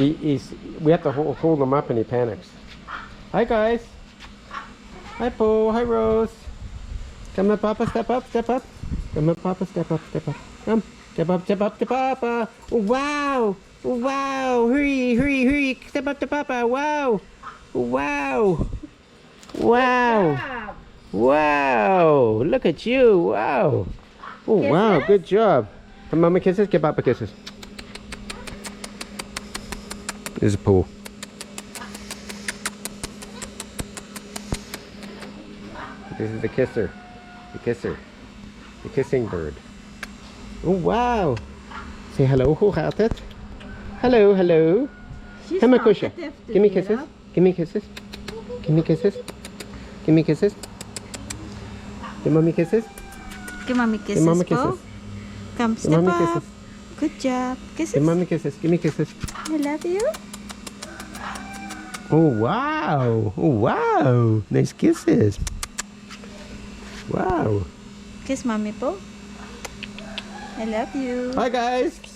We have to hold him up and he panics. Hi guys. Hi Po. Hi Rose. Come on, Papa. Step up. Step up. Come on, Papa. Step up. Step up. Come. Step up. Step up to Papa. Wow. Wow. Hurry. Hurry. Hurry. Step up to Papa. Wow. Wow. Wow. Wow. Look at you. Wow. Oh, wow. Good job. Come Mama kisses. Give Papa kisses. There's a pool. This is the kisser. The kisser. The kissing bird. Oh, wow. Say hello. Hoe gaat het? Hello, hello. Come on, Kusha. Give me kisses. Give me kisses. Give me kisses. Give me kisses. Give mommy kisses. Give mommy kisses. Give mommy kisses. Come, step up. Good job. Kisses. Give mommy kisses. Give me kisses. I love you. Oh, wow. Oh, wow. Nice kisses. Wow. Kiss mommy po. I love you. Bye, guys.